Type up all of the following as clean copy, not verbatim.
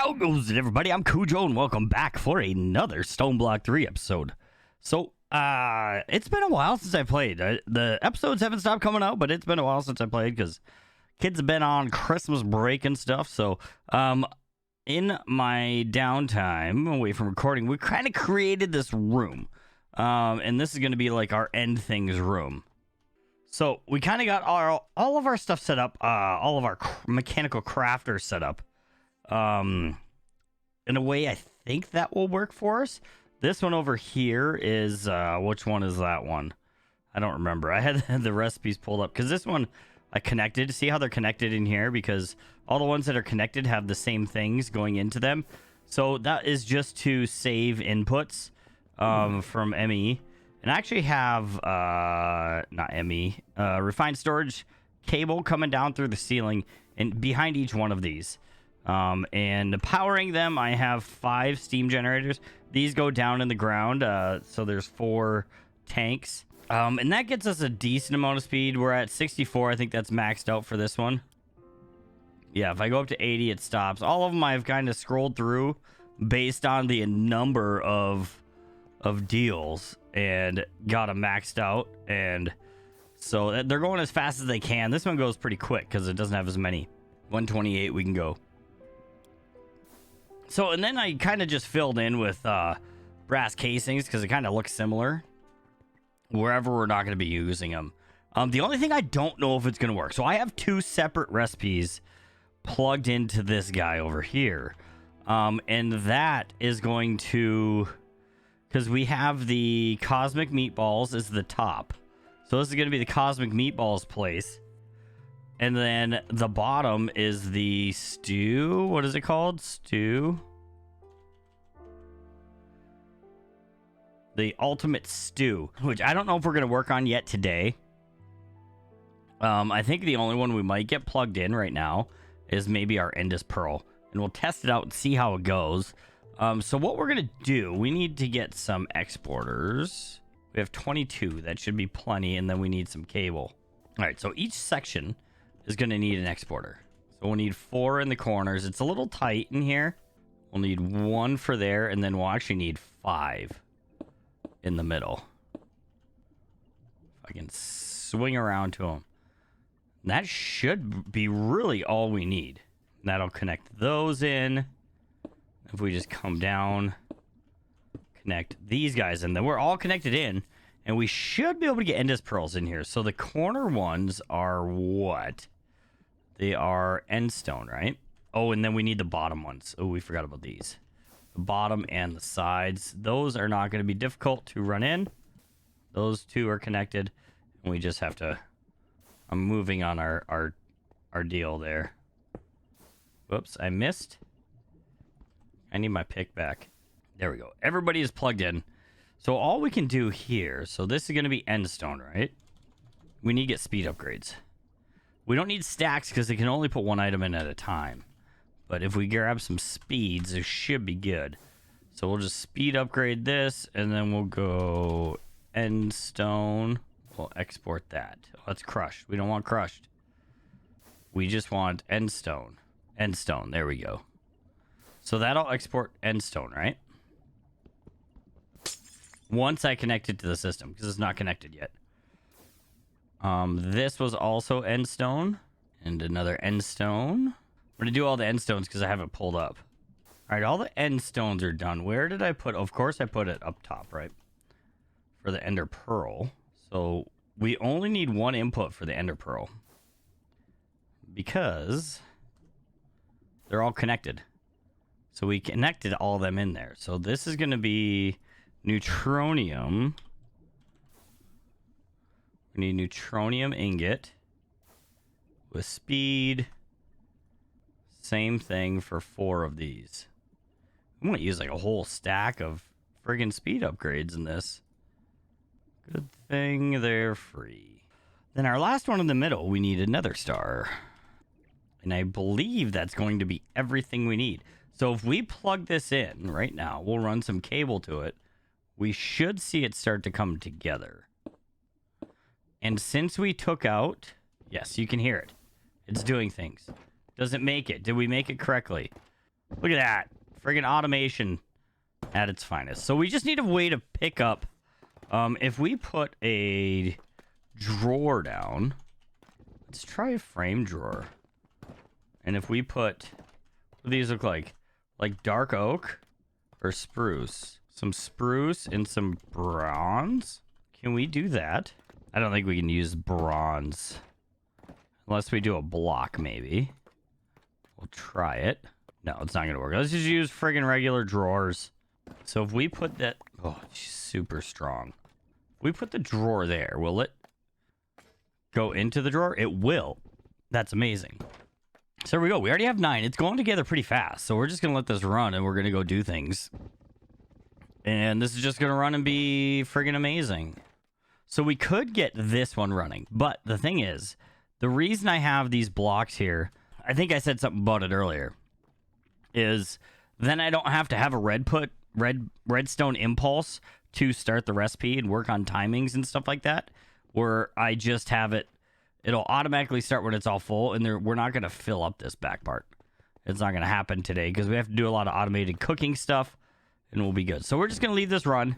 How goes it, everybody? I'm Cujo, and welcome back for another Stoneblock 3 episode. So, it's been a while since I played. The episodes haven't stopped coming out, but it's been a while since I played because kids have been on Christmas break and stuff. So, in my downtime away from recording, we kind of created this room. And this is going to be like our end things room. So, we kind of got all of our stuff set up, all of our mechanical crafters set up. In a way, I think that will work for us. This one over here is, which one is that one? I don't remember. I had the recipes pulled up because this one I connected. See how they're connected in here? Because all the ones that are connected have the same things going into them. So that is just to save inputs, from ME. And I actually have, not ME, refined storage cable coming down through the ceiling and behind each one of these. And powering them, I have 5 steam generators. These go down in the ground, so there's 4 tanks. And that gets us a decent amount of speed. We're at 64. I think that's maxed out for this one. Yeah, if I go up to 80, it stops. All of them I've kind of scrolled through based on the number of deals and got them maxed out. And so they're going as fast as they can. This one goes pretty quick because it doesn't have as many. 128 we can go. So, and then I kind of just filled in with brass casings because it kind of looks similar wherever we're not going to be using them. The only thing I don't know if it's going to work. So I have 2 separate recipes plugged into this guy over here. And that is going to, because we have the cosmic meatballs as the top. So this is going to be the cosmic meatballs place. And then the bottom is the stew. What is it called? Stew. The ultimate stew, which I don't know if we're going to work on yet today. I think the only one we might get plugged in right now is maybe our Endless Pearl. And we'll test it out and see how it goes. So what we're going to do, we need to get some exporters. We have 22. That should be plenty. And then we need some cable. All right, so each section is going to need an exporter. So we'll need 4 in the corners. It's a little tight in here. We'll need 1 for there, and then we'll actually need 5 in the middle. If I can swing around to them. That should be really all we need. That'll connect those in. If we just come down, connect these guys in, then we're all connected in. And we should be able to get Endless Pearls in here. So the corner ones are what? They are endstone, right? Oh, and then we need the bottom ones. Oh, we forgot about these. The bottom and the sides. Those are not going to be difficult to run in. Those 2 are connected. And we just have to... I'm moving on our deal there. Whoops, I missed. I need my pick back. There we go. Everybody is plugged in. So all we can do here... So this is going to be endstone, right? We need to get speed upgrades. We don't need stacks because they can only put 1 item in at a time. But if we grab some speeds, it should be good. So we'll just speed upgrade this, and then we'll go endstone. We'll export that. Oh, that's crushed. We don't want crushed. We just want endstone. Endstone. There we go. So that'll export endstone, right? Once I connect it to the system, because it's not connected yet. This was also endstone. And another endstone. I'm going to do all the endstones because I have it pulled up. All right, all the endstones are done. Where did I put... Of course, I put it up top, right? For the Ender Pearl. So, we only need 1 input for the Ender Pearl. Because they're all connected. So, we connected all of them in there. So, this is going to be neutronium. We need neutronium ingot with speed. Same thing for 4 of these. I'm going to use like a whole stack of friggin' speed upgrades in this. Good thing they're free. Then our last one in the middle, we need a nether star. And I believe that's going to be everything we need. So if we plug this in right now, we'll run some cable to it. We should see it start to come together. And since we took out... Yes, you can hear it. It's doing things. Does it make it? Did we make it correctly? Look at that. Friggin' automation at its finest. So we just need a way to pick up. If we put a drawer down, let's try a frame drawer. And if we put, what do these look like? Like dark oak or spruce? Some spruce and some bronze? Can we do that? I don't think we can use bronze. Unless we do a block, maybe. We'll try it. No, it's not going to work. Let's just use friggin' regular drawers. So if we put that... Oh, she's super strong. If we put the drawer there, will it go into the drawer? It will. That's amazing. So there we go. We already have 9. It's going together pretty fast. So we're just going to let this run and we're going to go do things. And this is just going to run and be friggin' amazing. So we could get this one running. But the thing is, the reason I have these blocks here, I think I said something about it earlier, is then I don't have to have a redstone impulse to start the recipe and work on timings and stuff like that, where I just have it, it'll automatically start when it's all full, and we're not going to fill up this back part. It's not going to happen today because we have to do a lot of automated cooking stuff, and we'll be good. So we're just going to leave this run.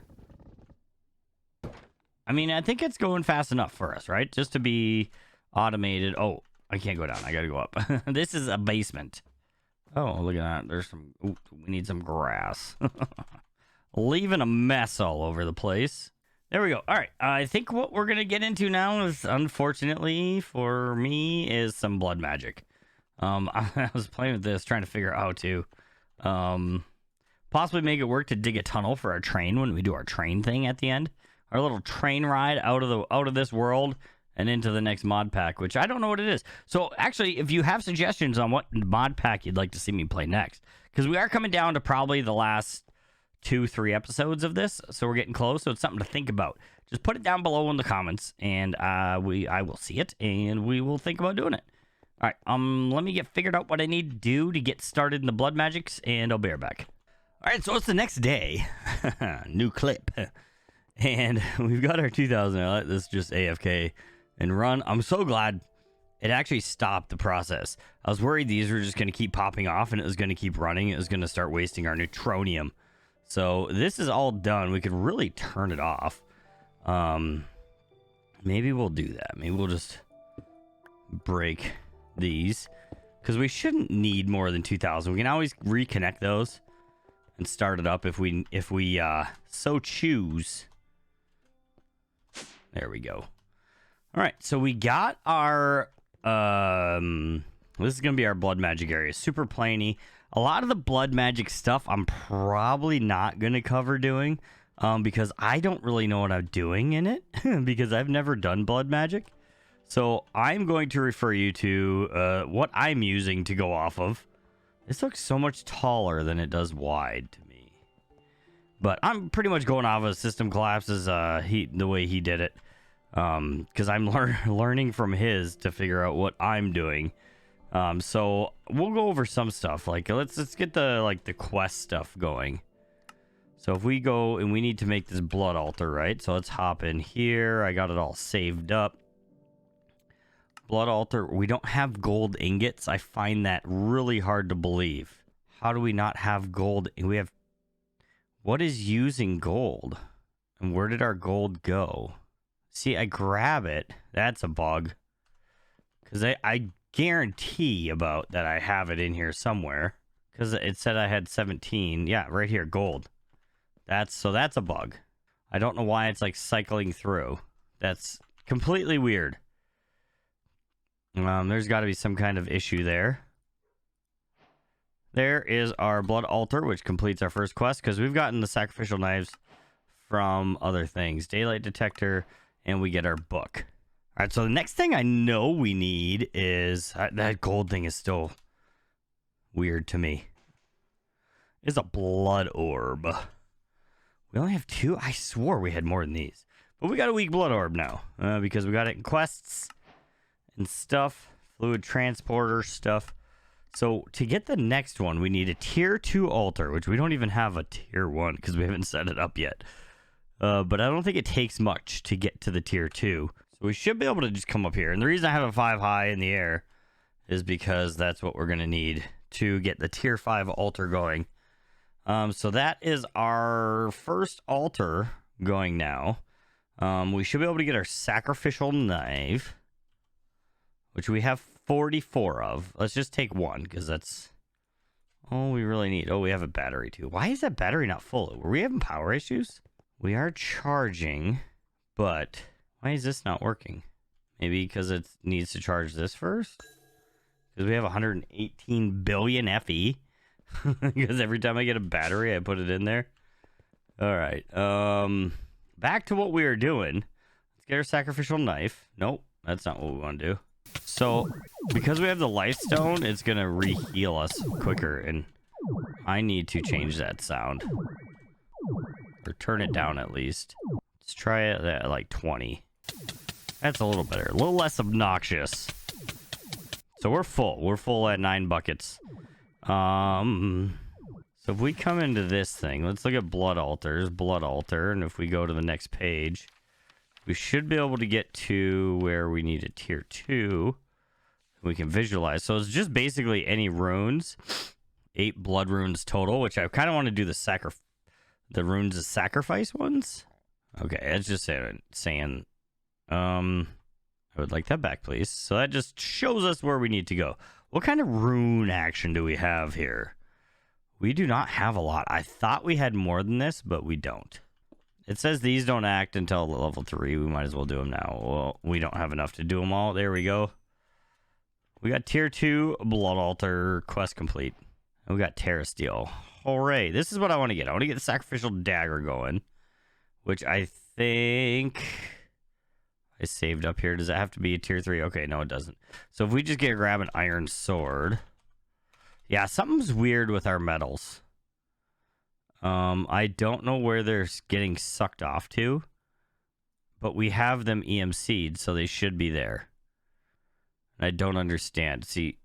I mean, I think it's going fast enough for us, right? Just to be automated. Oh, I can't go down. I got to go up. This is a basement. Oh, look at that. There's some... Ooh, we need some grass. Leaving a mess all over the place. There we go. All right. I think what we're going to get into now is, unfortunately for me, is some blood magic. I was playing with this, trying to figure out how to possibly make it work to dig a tunnel for our train when we do our train thing at the end. Our little train ride out of this world and into the next mod pack, which I don't know what it is. So actually, if you have suggestions on what mod pack you'd like to see me play next, because we are coming down to probably the last 2-3 episodes of this, so we're getting close, so it's something to think about. Just put it down below in the comments, and I will see it, and we will think about doing it. All right, let me get figured out what I need to do to get started in the blood magics, and I'll be right back. All right, so it's the next day. New clip. And we've got our 2000. I let this just AFK and run. I'm so glad it actually stopped the process. I was worried these were just going to keep popping off and it was going to keep running. It was going to start wasting our neutronium. So this is all done. We could really turn it off. Maybe we'll do that. Maybe we'll just break these because we shouldn't need more than 2000. We can always reconnect those and start it up if we so choose. There we go. All right, so we got our, this is going to be our blood magic area. Super plainy. A lot of the blood magic stuff I'm probably not going to cover doing because I don't really know what I'm doing in it because I've never done blood magic. So I'm going to refer you to what I'm using to go off of. This looks so much taller than it does wide to me. But I'm pretty much going off of System Collapse's the way he did it. Because I'm learning from his to figure out what I'm doing. So we'll go over some stuff. Like let's get the quest stuff going. So if we go and we need to make this blood altar, right? So let's hop in here. I got it all saved up. Blood altar. We don't have gold ingots. I find that really hard to believe. How do we not have gold? We have. What is using gold? And where did our gold go? See, I grab it. That's a bug. Because I guarantee about that I have it in here somewhere. Because it said I had 17. Yeah, right here, gold. So that's a bug. I don't know why it's like cycling through. That's completely weird. There's got to be some kind of issue there. There is our blood altar, which completes our first quest. Because we've gotten the sacrificial knives from other things. Daylight detector. And we get our book. All right, so the next thing I know we need is... that gold thing is still weird to me. It's a blood orb. We only have 2? I swore we had more than these. But we got a weak blood orb now. Because we got it in quests and stuff. Fluid transporter stuff. So to get the next one, we need a tier 2 altar. Which we don't even have a tier 1 because we haven't set it up yet. But I don't think it takes much to get to the tier 2. So we should be able to just come up here. And the reason I have a 5 high in the air is because that's what we're going to need to get the tier 5 altar going. So that is our first altar going now. We should be able to get our sacrificial knife, which we have 44 of. Let's just take one, because that's all we really need. Oh, we have a battery too. Why is that battery not full? Were we having power issues? We are charging, but why is this not working? Maybe because it needs to charge this first? Because we have 118 billion FE. Because every time I get a battery, I put it in there. All right. Back to what we were doing. Let's get our sacrificial knife. Nope, that's not what we want to do. So, because we have the life stone, it's going to re-heal us quicker. And I need to change that sound. Or turn it down at least. Let's try it at like 20. That's a little better. A little less obnoxious. So we're full. We're full at 9 buckets. So if we come into this thing, let's look at blood altars. Blood altar. And if we go to the next page, we should be able to get to where we need a tier 2. We can visualize. So it's just basically any runes. 8 blood runes total, which I kind of want to do the runes of sacrifice ones. Okay, that's just saying. I would like that back, please. So that just shows us where we need to go. What kind of rune action do we have here? We do not have a lot. I thought we had more than this, but we don't. It says these don't act until level 3. We might as well do them now. Well, we don't have enough to do them all. There we go. We got tier 2 blood altar quest complete. And we got Terra Steel. Hooray. This is what I want to get. I want to get the sacrificial dagger going, which I think I saved up here. Does it have to be a tier 3? Okay, no, it doesn't. So if we just grab an iron sword. Yeah, something's weird with our metals. I don't know where they're getting sucked off to, but we have them EMC'd, so they should be there. And I don't understand. See,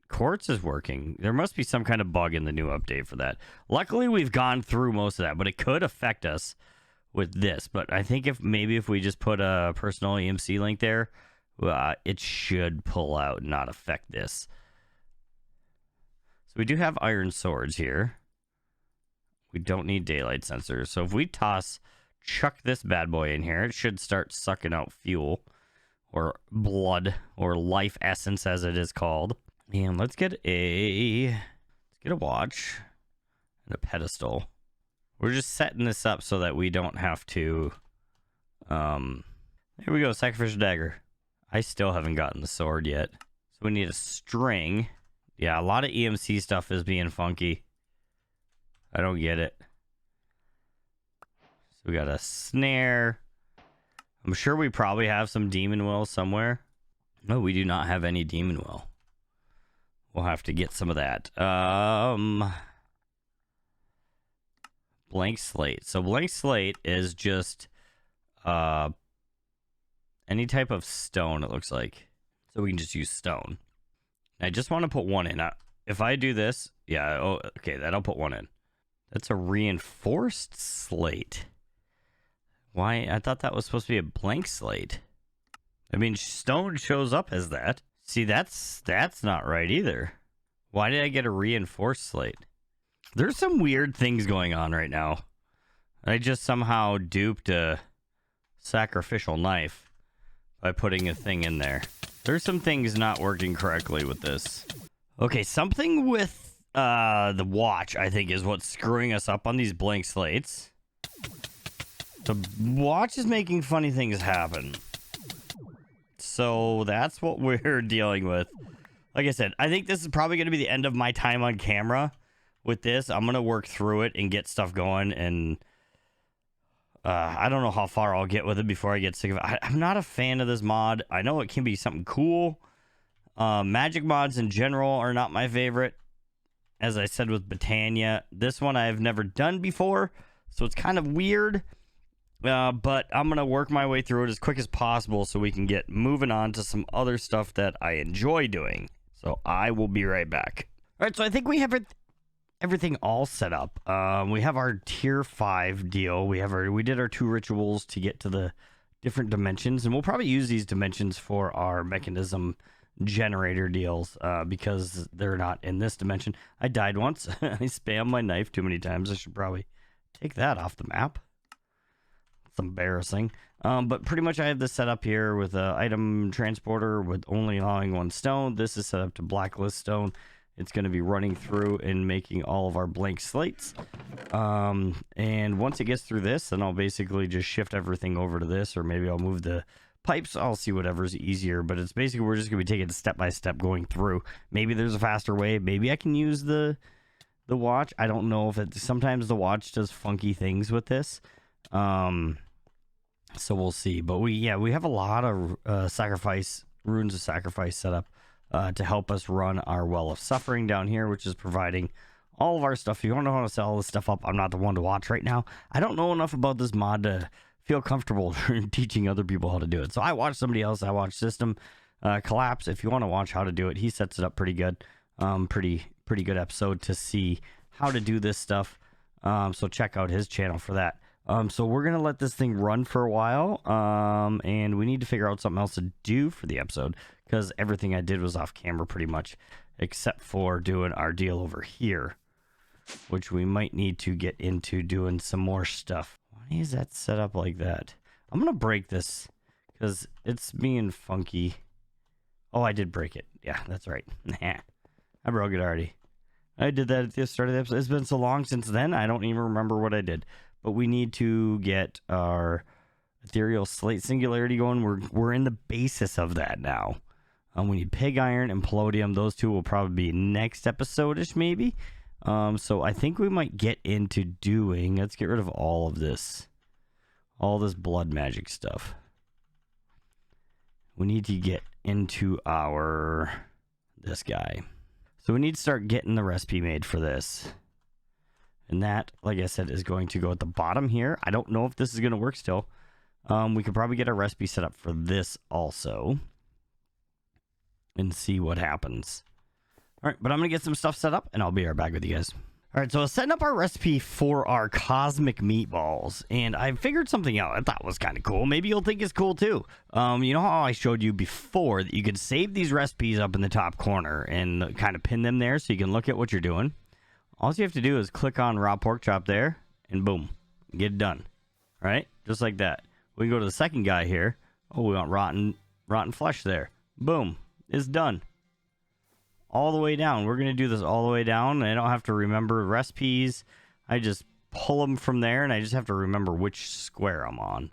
quartz is working. There must be some kind of bug in the new update for that. Luckily, we've gone through most of that, but it could affect us with this. But I think if we just put a personal EMC link there, it should pull out and not affect this. So we do have iron swords here. We don't need daylight sensors. So if we chuck this bad boy in here, it should start sucking out fuel or blood or life essence as it is called. And let's get a watch and a pedestal. We're just setting this up so that we don't have to there we go, sacrificial dagger. I still haven't gotten the sword yet. So we need a string. Yeah, a lot of EMC stuff is being funky. I don't get it. So we got a snare. I'm sure we probably have some demon will somewhere. No, we do not have any demon will. We'll have to get some of that. Blank slate. So blank slate is just any type of stone, it looks like. So we can just use stone. I just want to put one in. If I do this, yeah, oh, okay, that'll put one in. That's a reinforced slate. Why? I thought that was supposed to be a blank slate. I mean, stone shows up as that. See, that's not right either. Why did I get a reinforced slate? There's some weird things going on right now. I just somehow duped a sacrificial knife by putting a thing in there. There's some things not working correctly with this. Okay, something with the watch, I think, is what's screwing us up on these blank slates. The watch is making funny things happen. So that's what we're dealing with. Like I said, I think this is probably going to be the end of my time on camera with this. I'm going to work through it and get stuff going. And I don't know how far I'll get with it before I get sick of it. I'm not a fan of this mod. I know it can be something cool. Magic mods in general are not my favorite. As I said with Britannia, this one I've never done before, so it's kind of weird. But I'm going to work my way through it as quick as possible so we can get moving on to some other stuff that I enjoy doing. So I will be right back. All right, so I think we have everything all set up. We have our tier 5 deal. We did our 2 rituals to get to the different dimensions, and we'll probably use these dimensions for our mechanism generator deals because they're not in this dimension. I died once. I spammed my knife too many times. I should probably take that off the map. It's embarrassing. But pretty much I have this set up here with an item transporter with only allowing 1 stone. This is set up to blacklist stone. It's going to be running through and making all of our blank slates. And once it gets through this, then I'll basically just shift everything over to this, or maybe I'll move the pipes. I'll see whatever's easier, but it's basically we're just going to be taking step by step going through. Maybe there's a faster way. Maybe I can use the watch. I don't know if it's sometimes the watch does funky things with this. So we'll see. But we have a lot of runes of sacrifice set up to help us run our well of suffering down here, which is providing all of our stuff. If you don't know how to set all this stuff up, I'm not the one to watch right now. I don't know enough about this mod to feel comfortable teaching other people how to do it. So I watched somebody else. I watched System Collapse. If you want to watch how to do it, he sets it up pretty good. Pretty good episode to see how to do this stuff. So check out his channel for that. So we're going to let this thing run for a while. And we need to figure out something else to do for the episode, because everything I did was off camera pretty much, except for doing our deal over here, which we might need to get into doing some more stuff. Why is that set up like that? I'm going to break this because it's being funky. Oh, I did break it. Yeah, that's right. I broke it already. I did that at the start of the episode. It's been so long since then, I don't even remember what I did. But we need to get our ethereal slate singularity going. We're in the basis of that now. We need pig iron and palladium. Those two will probably be next episode-ish, maybe. So I think we might get into doing... Let's get rid of all of this. All this blood magic stuff. We need to get into this guy. So we need to start getting the recipe made for this. And that, like I said, is going to go at the bottom here. I don't know if this is going to work still. We could probably get a recipe set up for this also. And see what happens. All right, but I'm going to get some stuff set up, and I'll be right back with you guys. All right, so I was setting up our recipe for our cosmic meatballs, and I figured something out I thought was kind of cool. Maybe you'll think it's cool, too. You know how I showed you before that you could save these recipes up in the top corner and kind of pin them there so you can look at what you're doing? All you have to do is click on raw pork chop there, and boom, get it done. All right, just like that. We can go to the second guy here. Oh, we want rotten flesh there. Boom. Is done. All the way down. We're going to do this all the way down. I don't have to remember recipes. I just pull them from there, and I just have to remember which square I'm on.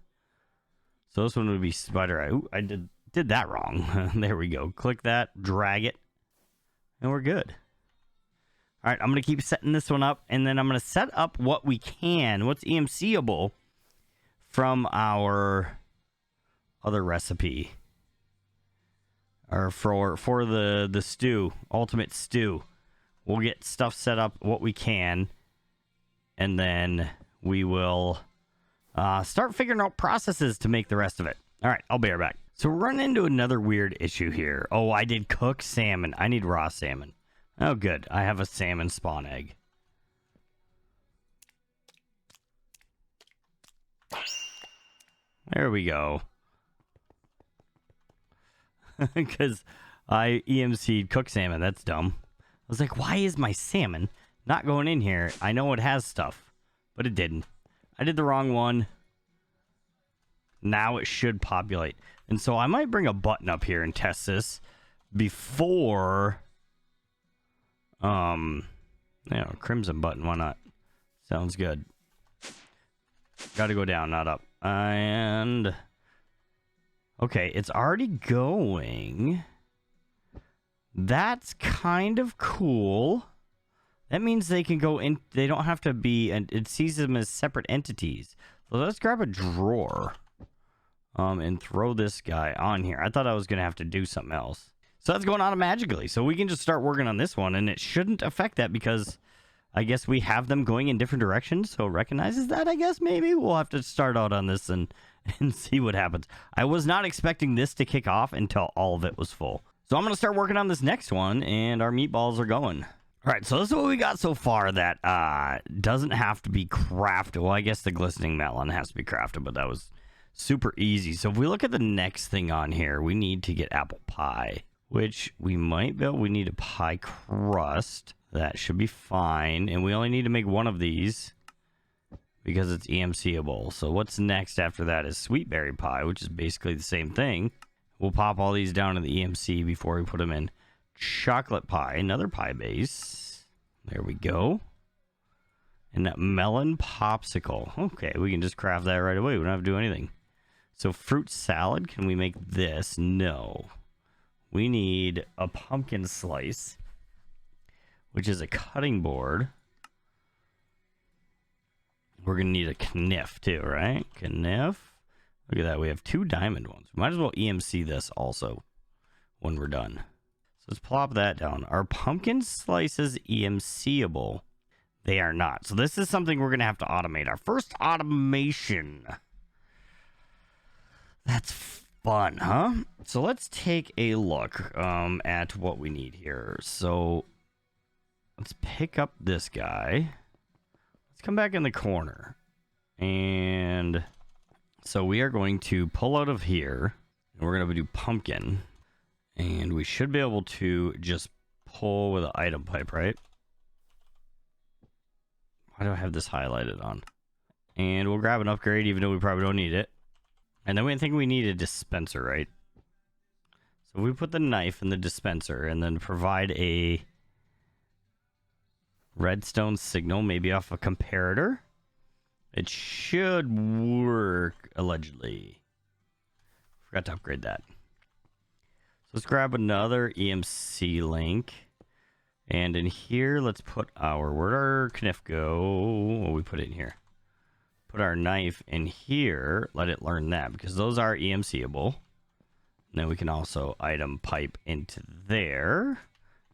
So this one would be spider eye. Ooh, I did that wrong. There we go. Click that, drag it, and we're good. All right, I'm going to keep setting this one up, and then I'm going to set up what we can, what's EMCable from our other recipe. Or for the stew, ultimate stew. We'll get stuff set up, what we can, and then we will start figuring out processes to make the rest of it. All right, I'll be right back. So we're running into another weird issue here. Oh, I did cook salmon. I need raw salmon. Oh, good. I have a salmon spawn egg. There we go. Because I EMC'd cooked salmon. That's dumb. I was like, why is my salmon not going in here? I know it has stuff, but it didn't. I did the wrong one. Now it should populate. And so I might bring a button up here and test this before... crimson button. Why not? Sounds good. Got to go down, not up. And... okay, it's already going. That's kind of cool. That means they can go in. They don't have to be, and it sees them as separate entities. So let's grab a drawer and throw this guy on here. I thought I was going to have to do something else. So that's going automatically. So we can just start working on this one, and it shouldn't affect that because I guess we have them going in different directions. So it recognizes that, I guess, maybe. We'll have to start out on this and see what happens. I was not expecting this to kick off until all of it was full. So I'm going to start working on this next one, and our meatballs are going. All right, so this is what we got so far that doesn't have to be crafted. Well, I guess the glistening melon has to be crafted, but that was super easy. So if we look at the next thing on here, we need to get apple pie, which we might be able, we need a pie crust. That should be fine. And we only need to make one of these because it's EMCable. So what's next after that is sweet berry pie, which is basically the same thing. We'll pop all these down in the EMC before we put them in. Chocolate pie, another pie base. There we go. And that melon popsicle. Okay, we can just craft that right away. We don't have to do anything. So fruit salad, can we make this? No. We need a pumpkin slice, which is a cutting board. We're going to need a kniff too, right? Kniff. Look at that. We have 2 diamond ones. Might as well EMC this also when we're done. So let's plop that down. Are pumpkin slices EMCable? They are not. So this is something we're going to have to automate. Our first automation. That's fun, huh? So let's take a look at what we need here. So let's pick up this guy. Let's come back in the corner. And so we are going to pull out of here. And we're going to do pumpkin. And we should be able to just pull with an item pipe, right? Why do I have this highlighted on? And we'll grab an upgrade even though we probably don't need it. And then we think we need a dispenser, right? So we put the knife in the dispenser and then provide a redstone signal, maybe off a comparator. It should work, allegedly. Forgot to upgrade that. So let's grab another EMC link. And in here, let's put our, where'd our kniff go? What we put it in here? Put our knife in here. Let it learn that because those are EMCable. And then we can also item pipe into there.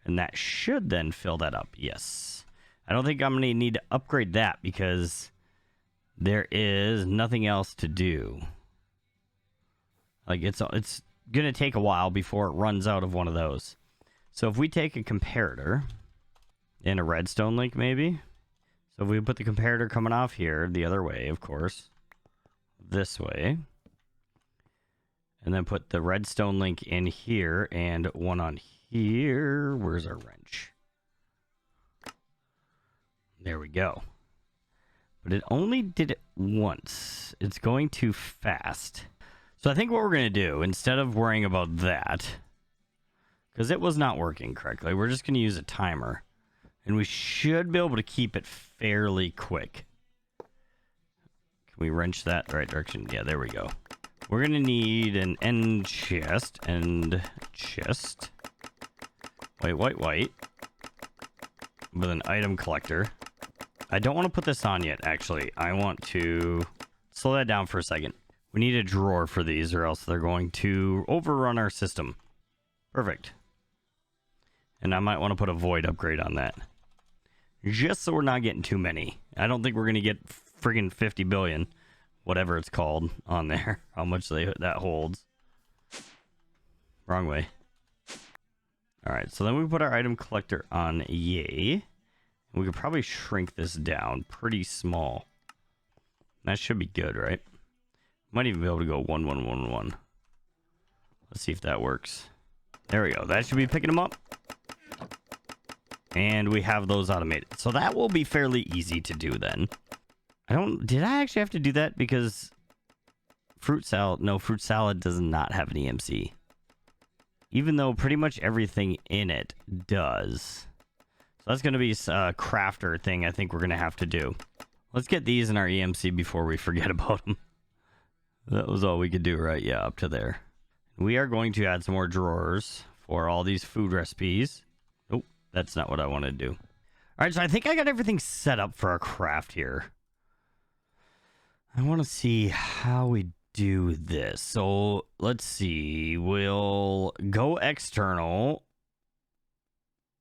And that should then fill that up. Yes. I don't think I'm going to need to upgrade that because there is nothing else to do. Like it's going to take a while before it runs out of one of those. So if we take a comparator and a redstone link maybe. So if we put the comparator coming off here the other way, of course, this way. And then put the redstone link in here and one on here. Where's our wrench? There we go. But it only did it once. It's going too fast. So I think what we're going to do, instead of worrying about that, because it was not working correctly, we're just going to use a timer. And we should be able to keep it fairly quick. Can we wrench that the right direction? Yeah, there we go. We're going to need an end chest. End chest. White. With an item collector. I don't want to put this on yet, actually. I want to slow that down for a second. We need a drawer for these or else they're going to overrun our system. Perfect. And I might want to put a void upgrade on that. Just so we're not getting too many. I don't think we're going to get friggin' 50 billion. Whatever it's called on there. How much that holds. Wrong way. Alright, so then we put our item collector on yay. We could probably shrink this down pretty small. That should be good, right? Might even be able to go 1, 1, 1, 1. Let's see if that works. There we go. That should be picking them up. And we have those automated. So that will be fairly easy to do then. Did I actually have to do that? Because fruit salad does not have an EMC. Even though pretty much everything in it does. So that's going to be a crafter thing I think we're going to have to do. Let's get these in our EMC before we forget about them. That was all we could do, right? Yeah, up to there. We are going to add some more drawers for all these food recipes. Oh, that's not what I want to do. All right, so I think I got everything set up for our craft here. I want to see how we do this. So let's see. We'll go external.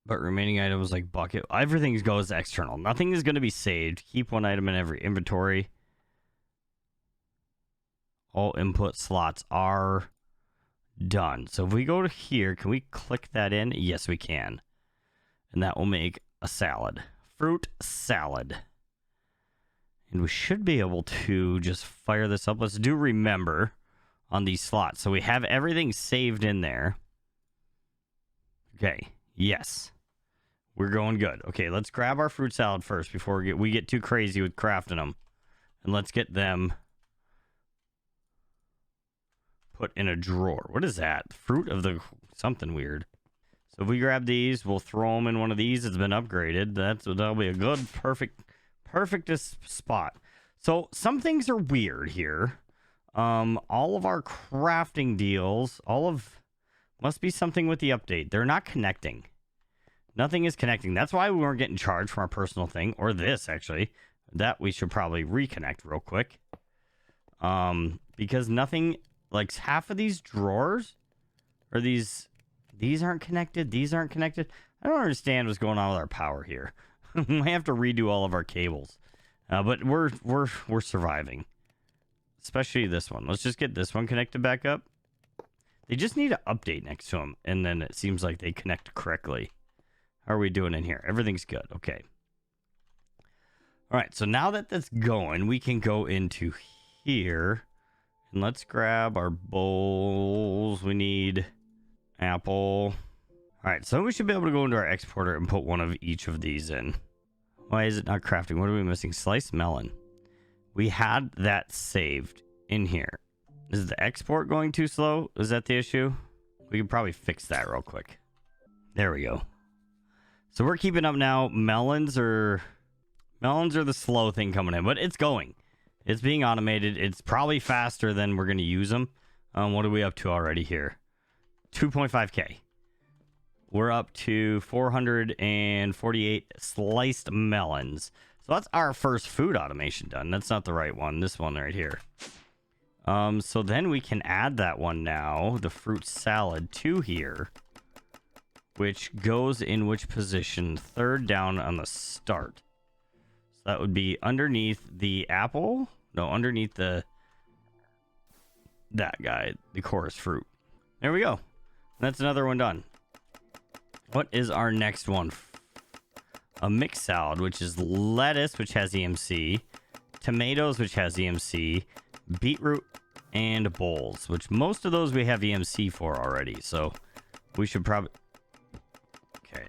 But remaining items like bucket, everything goes external. Nothing is going to be saved. Keep one item in every inventory. All input slots are done. So if we go to here, can we click that in? Yes, we can. And that will make a salad. Fruit salad. And we should be able to just fire this up. Let's do remember on these slots. So we have everything saved in there. Okay. Yes. We're going good. Okay, let's grab our fruit salad first before we get too crazy with crafting them. And let's get them put in a drawer. What is that? Fruit of the... something weird. So if we grab these, we'll throw them in one of these. It's been upgraded. That'll be a good, perfectest spot. So some things are weird here. All of our crafting deals, must be something with the update. They're not connecting. Nothing is connecting. That's why we weren't getting charged from our personal thing, or this actually. That we should probably reconnect real quick. Because nothing, like half of these drawers, or these aren't connected. These aren't connected. I don't understand what's going on with our power here. We have to redo all of our cables, but we're surviving. Especially this one. Let's just get this one connected back up. They just need an update next to them, and then it seems like they connect correctly. How are we doing in here? Everything's good. Okay. All right, so now that that's going, we can go into here. And let's grab our bowls. We need apple. All right, so we should be able to go into our exporter and put one of each of these in. Why is it not crafting? What are we missing? Sliced melon. We had that saved in here. Is the export going too slow? Is that the issue? We can probably fix that real quick. There we go. So we're keeping up now. Melons are the slow thing coming in, but it's going. It's being automated. It's probably faster than we're going to use them. What are we up to already here? 2.5K. We're up to 448 sliced melons. So that's our first food automation done. That's not the right one. This one right here. So then we can add that one now, the fruit salad, to here. Which goes in which position? Third down on the start. So that would be underneath the apple. No, underneath that guy, the chorus fruit. There we go. That's another one done. What is our next one? A mixed salad, which is lettuce, which has EMC, tomatoes, which has EMC, beetroot, and bowls, which most of those we have EMC for already. So we should probably... Okay.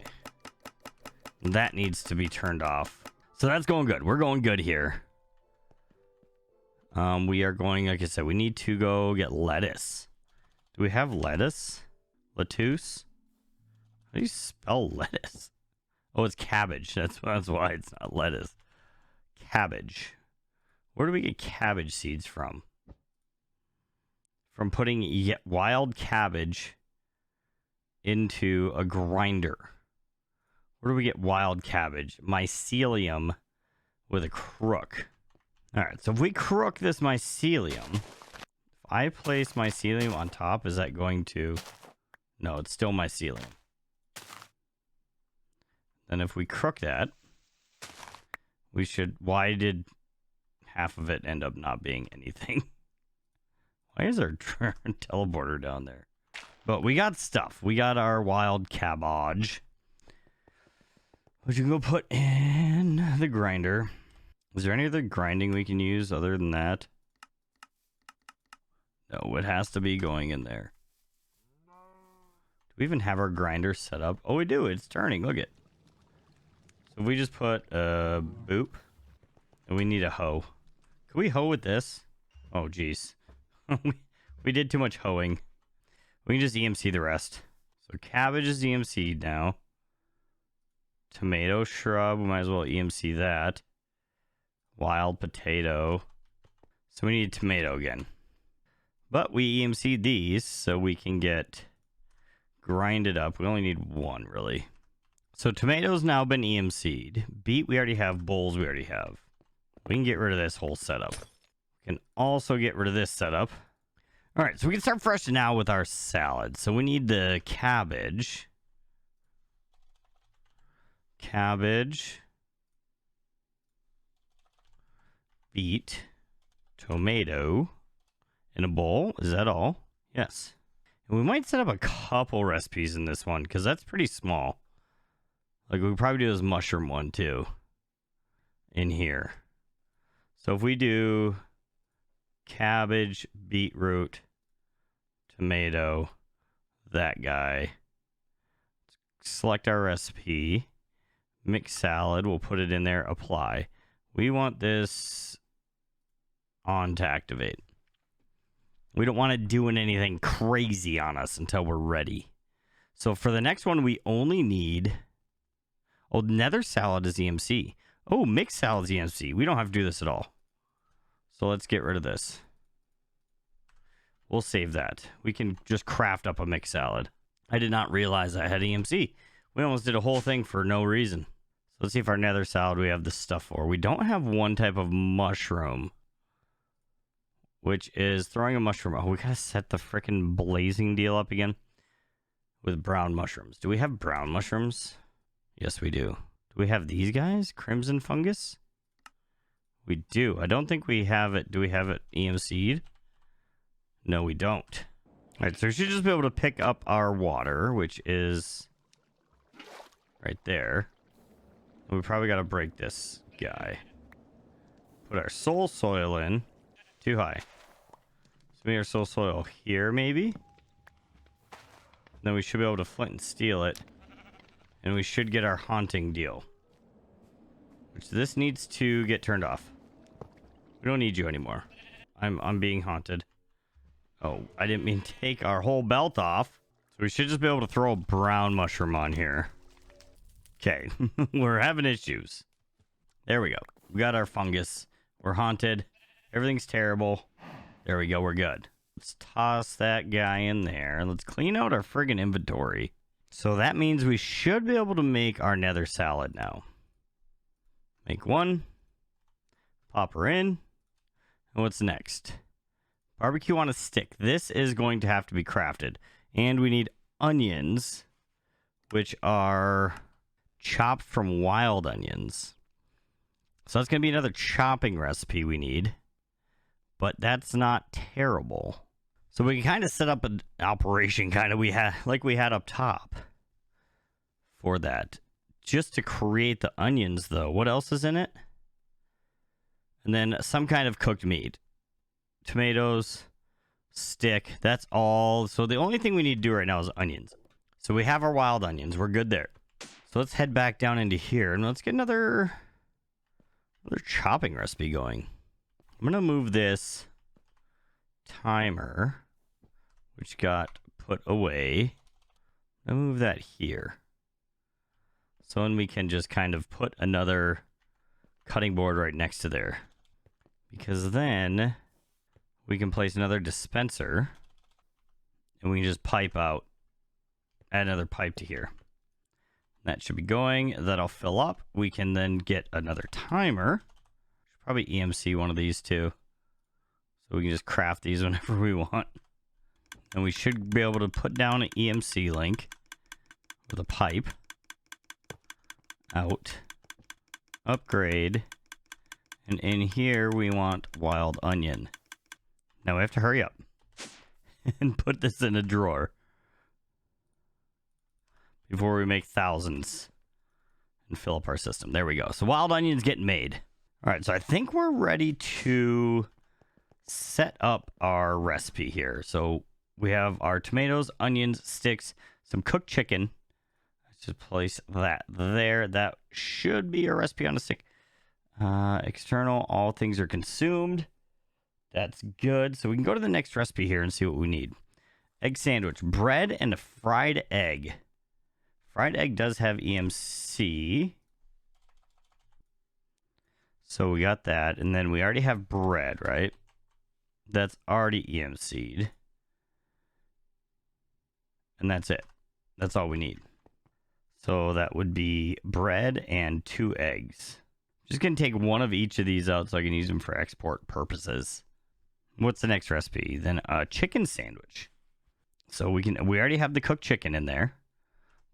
That needs to be turned off. So that's going good. We're going good here. We are going, like I said, we need to go get lettuce. Do we have lettuce? Lettuce? How do you spell lettuce? Oh, it's cabbage. That's why it's not lettuce. Cabbage. Where do we get cabbage seeds from? From putting wild cabbage into a grinder. Where do we get wild cabbage? Mycelium with a crook. All right, so if we crook this mycelium, if I place mycelium on top, is that going to... No, it's still mycelium. Then if we crook that, we should... Why did half of it end up not being anything? Why is our teleporter down there? But we got stuff. We got our wild cabbage, which you can go put in the grinder. Is there any other grinding we can use other than that? No, it has to be going in there. Do we even have our grinder set up? Oh, we do. It's turning. Look it. So we just put a boop. And we need a hoe. Can we hoe with this? Oh, geez. We did too much hoeing. We can just EMC the rest. So cabbage is EMC'd now. Tomato shrub. We might as well EMC that. Wild potato. So we need tomato again. But we EMC'd these so we can get grinded up. We only need one, really. So tomatoes now been EMC'd. Beet we already have. Bowls we already have. We can get rid of this whole setup. We can also get rid of this setup. All right, so we can start fresh now with our salad. So we need the cabbage. Cabbage. Beet. Tomato. In a bowl. Is that all? Yes. And we might set up a couple recipes in this one because that's pretty small. Like we could probably do this mushroom one too. In here. So if we do cabbage, beetroot, tomato, that guy. Let's select our recipe. Mix salad. We'll put it in there. Apply. We want this on to activate. We don't want it doing anything crazy on us until we're ready. So for the next one, we only need... Oh, nether salad is EMC. Oh, mixed salad is EMC. We don't have to do this at all. So let's get rid of this. We'll save that. We can just craft up a mixed salad. I did not realize I had EMC. We almost did a whole thing for no reason. So let's see if our nether salad we have the stuff for. We don't have one type of mushroom, which is throwing a mushroom. Oh, we gotta set the freaking blazing deal up again with brown mushrooms. Do we have brown mushrooms? Yes, we do. Do we have these guys? Crimson fungus? We do. I don't think we have it. Do we have it EMC'd? No, we don't. All right, so we should just be able to pick up our water, which is right there. We probably got to break this guy. Put our soul soil in. Too high. So maybe our soul soil here, maybe? Then we should be able to flint and steel it. And we should get our haunting deal. Which this needs to get turned off. We don't need you anymore. I'm being haunted. Oh, I didn't mean to take our whole belt off. So we should just be able to throw a brown mushroom on here. Okay, we're having issues. There we go. We got our fungus. We're haunted. Everything's terrible. There we go, we're good. Let's toss that guy in there. Let's clean out our friggin' inventory. So that means we should be able to make our nether salad now. Make one. Pop her in. And what's next? Barbecue on a stick. This is going to have to be crafted. And we need onions, which are chopped from wild onions. So that's going to be another chopping recipe we need. But that's not terrible. So we can kind of set up an operation kind of we had up top for that. Just to create the onions though. What else is in it? And then some kind of cooked meat. Tomatoes, stick, that's all. So the only thing we need to do right now is onions. So we have our wild onions. We're good there. So let's head back down into here and let's get another chopping recipe going. I'm going to move this timer, which got put away. I'll move that here. So then we can just kind of put another cutting board right next to there. Because then we can place another dispenser and we can just pipe out, add another pipe to here. That should be going. That'll fill up. We can then get another timer. Should probably EMC one of these too. So we can just craft these whenever we want. And we should be able to put down an EMC link with a pipe. Out. Upgrade. And in here we want wild onion. Now we have to hurry up and put this in a drawer before we make thousands and fill up our system. There we go. So wild onion's getting made. All right, so I think we're ready to set up our recipe here. So we have our tomatoes, onions, sticks, some cooked chicken. Let's just place that there. That should be a recipe on a stick. External, all things are consumed. That's good. So we can go to the next recipe here and see what we need. Egg sandwich, bread and a fried egg. Fried egg does have EMC. So we got that. And then we already have bread, right? That's already EMC'd. And that's it. That's all we need. So that would be bread and 2 eggs. Just going to take one of each of these out so I can use them for export purposes. What's the next recipe? Then a chicken sandwich. So we already have the cooked chicken in there.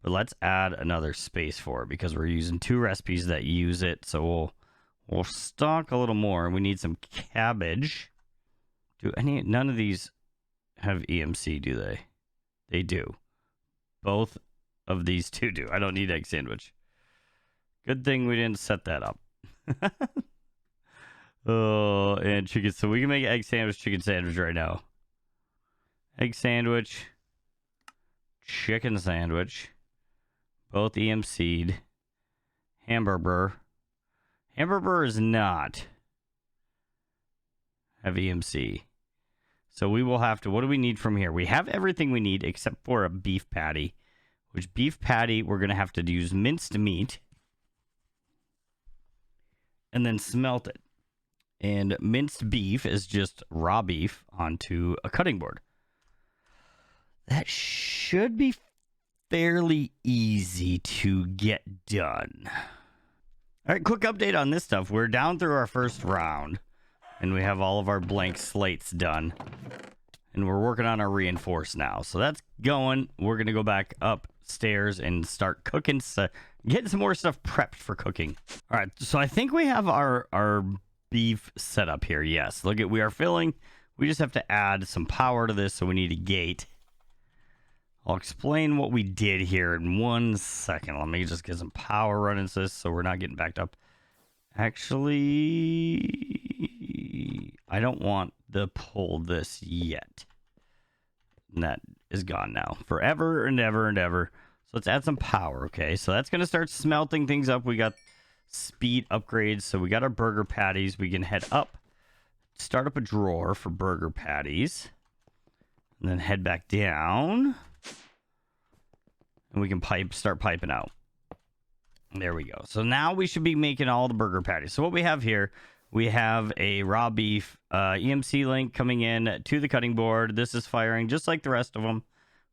But let's add another space for it because we're using 2 recipes that use it. So we'll stock a little more. We need some cabbage. None of these have EMC, do they? They do. Both of these 2 do. I don't need egg sandwich. Good thing we didn't set that up. Oh, and chicken. So we can make egg sandwich, chicken sandwich right now. Egg sandwich, chicken sandwich, Both EMC'd. Hamburger. Hamburger is not have EMC. So we will have to, what do we need from here? We have everything we need except for a beef patty. Which beef patty, we're going to have to use minced meat. And then smelt it. And minced beef is just raw beef onto a cutting board. That should be fairly easy to get done. All right, quick update on this stuff. We're down through our first round, and we have all of our blank slates done. And we're working on our reinforce now. So that's going. We're going to go back upstairs and start cooking, getting some more stuff prepped for cooking. All right, so I think we have our beef set up here. Yes, look at, we are filling. We just have to add some power to this, so we need a gate. I'll explain what we did here in 1 second. Let me just get some power running to this so we're not getting backed up. Actually, I don't want to pull this yet. And that is gone now. Forever and ever and ever. So let's add some power, okay? So that's going to start smelting things up. We got speed upgrades. So we got our burger patties. We can head up, start up a drawer for burger patties. And then head back down. And we can start piping out. There we go. So now we should be making all the burger patties. So what we have here, we have a raw beef EMC link coming in to the cutting board. This is firing just like the rest of them,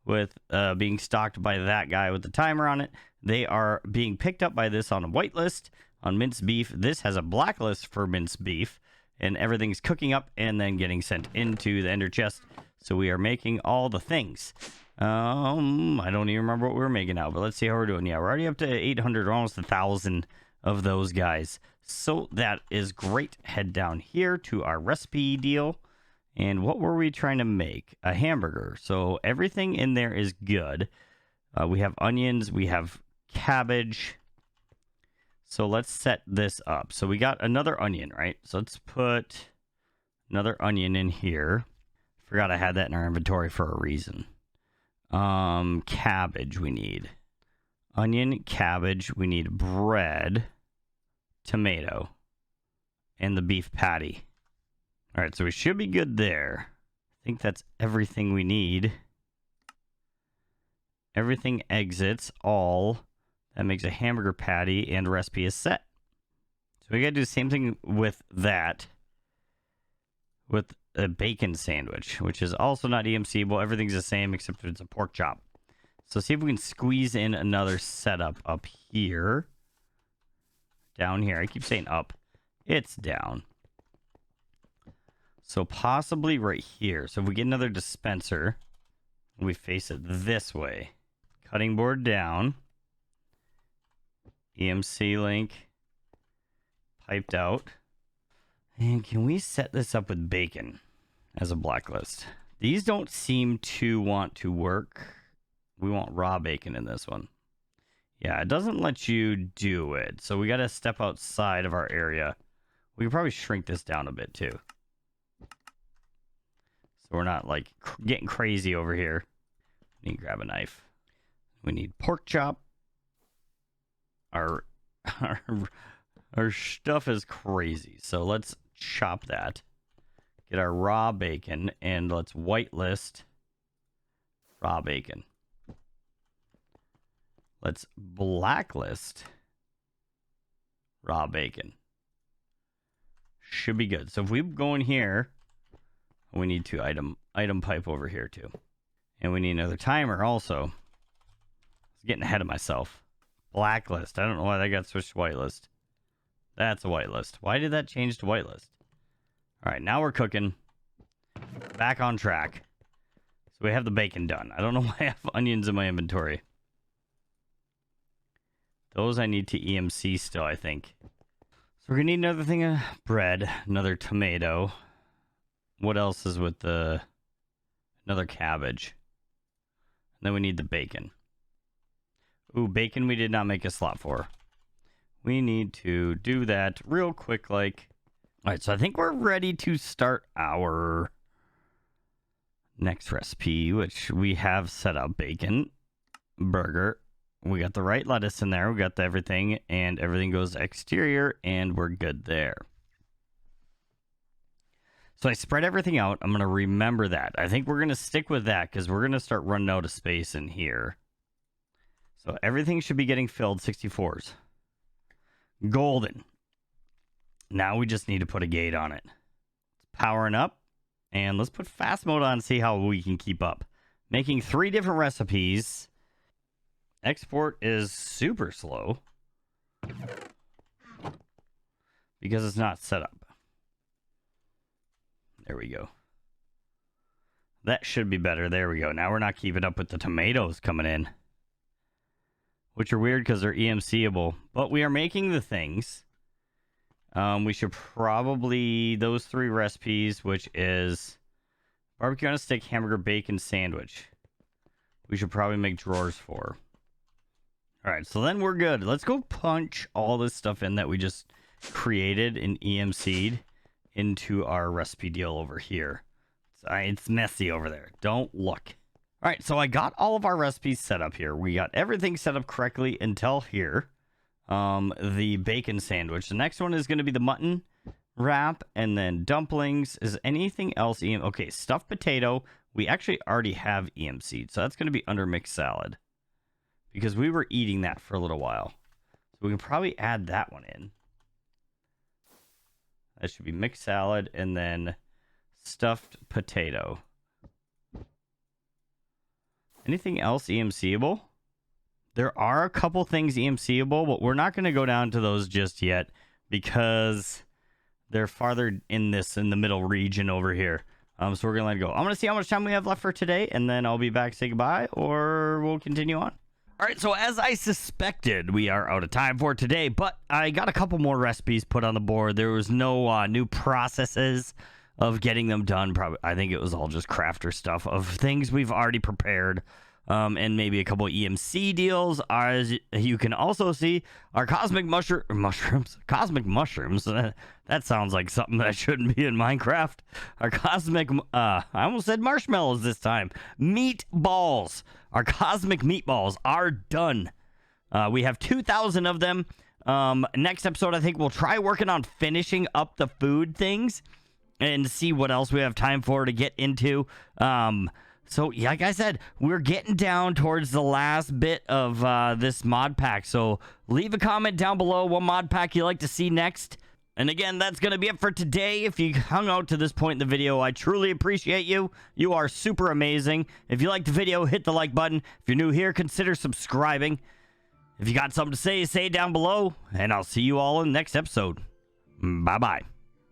with being stocked by that guy with the timer on it. They are being picked up by this on a whitelist on minced beef. This has a blacklist for minced beef, and everything's cooking up and then getting sent into the ender chest. So we are making all the things. I don't even remember what we were making now, but let's see how we're doing. Yeah, we're already up to 800, almost 1,000 of those guys. So that is great. Head down here to our recipe deal. And what were we trying to make? A hamburger. So everything in there is good. We have onions. We have cabbage. So let's set this up. So we got another onion, right? So let's put another onion in here. Forgot I had that in our inventory for a reason. Cabbage we need. Onion, cabbage, we need bread, tomato, and the beef patty. All right, so we should be good there. I think that's everything we need. Everything exits all. That makes a hamburger patty, and recipe is set. So we got to do the same thing with that. With a bacon sandwich, which is also not EMCable. Everything's the same except it's a pork chop. So see if we can squeeze in another setup up here. Down here. I keep saying up. It's down. So possibly right here. So if we get another dispenser, we face it this way. Cutting board down. EMC link. Piped out. And can we set this up with bacon as a blacklist? These don't seem to want to work. We want raw bacon in this one. Yeah, it doesn't let you do it. So we got to step outside of our area. We can probably shrink this down a bit too. So we're not like getting crazy over here. We need to grab a knife. We need pork chop. Our stuff is crazy. So let's chop that. Get our raw bacon and let's whitelist raw bacon. Let's blacklist raw bacon. Should be good. So if we go in here, we need to item pipe over here too. And we need another timer also. I was getting ahead of myself. Blacklist. I don't know why that got switched to whitelist. That's a whitelist. Why did that change to whitelist? All right, now we're cooking. Back on track. So we have the bacon done. I don't know why I have onions in my inventory. Those I need to EMC still, I think. So we're going to need another thing of bread, another tomato. What else is with another cabbage? And then we need the bacon. Ooh, bacon we did not make a slot for. We need to do that real quick, like. All right, so I think we're ready to start our next recipe, which we have set up: bacon, burger, We got the right lettuce in there. We got everything, and everything goes exterior, and we're good there. So I spread everything out. I'm going to remember that. I think we're going to stick with that because we're going to start running out of space in here. So everything should be getting filled. 64s. Golden. Now we just need to put a gate on it. It's powering up. And let's put fast mode on and see how we can keep up. Making 3 different recipes. Export is super slow. Because it's not set up. There we go. That should be better. There we go. Now we're not keeping up with the tomatoes coming in. Which are weird because they're EMCable. But we are making the things. We should probably... Those 3 recipes, which is... Barbecue on a stick, hamburger, bacon, sandwich. We should probably make drawers for. Alright, so then we're good. Let's go punch all this stuff in that we just created and EMC'd into our recipe deal over here. It's messy over there. Don't look. Alright, so I got all of our recipes set up here. We got everything set up correctly until here. The bacon sandwich. The next one is going to be the mutton wrap, and then dumplings. Is anything else okay, stuffed potato. We actually already have EMC'd, so that's going to be under mixed salad. Because we were eating that for a little while. So we can probably add that one in. That should be mixed salad and then stuffed potato. Anything else EMCable? There are a couple things EMCable, but we're not going to go down to those just yet because they're farther in the middle region over here. So we're going to let it go. I'm going to see how much time we have left for today, and then I'll be back to say goodbye, or we'll continue on. All right, so as I suspected, we are out of time for today, but I got a couple more recipes put on the board. There was no new processes of getting them done. Probably, I think it was all just crafter stuff of things we've already prepared, and maybe a couple EMC deals. As you can also see, our cosmic mushrooms. That sounds like something that shouldn't be in Minecraft. Our cosmic, I almost said marshmallows this time. Meatballs. Our cosmic meatballs are done. We have 2,000 of them. Next episode, I think we'll try working on finishing up the food things and see what else we have time for to get into. So, yeah, like I said, we're getting down towards the last bit of this mod pack. So leave a comment down below what mod pack you'd like to see next. And again, that's going to be it for today. If you hung out to this point in the video, I truly appreciate you. You are super amazing. If you liked the video, hit the like button. If you're new here, consider subscribing. If you got something to say, say it down below. And I'll see you all in the next episode. Bye-bye.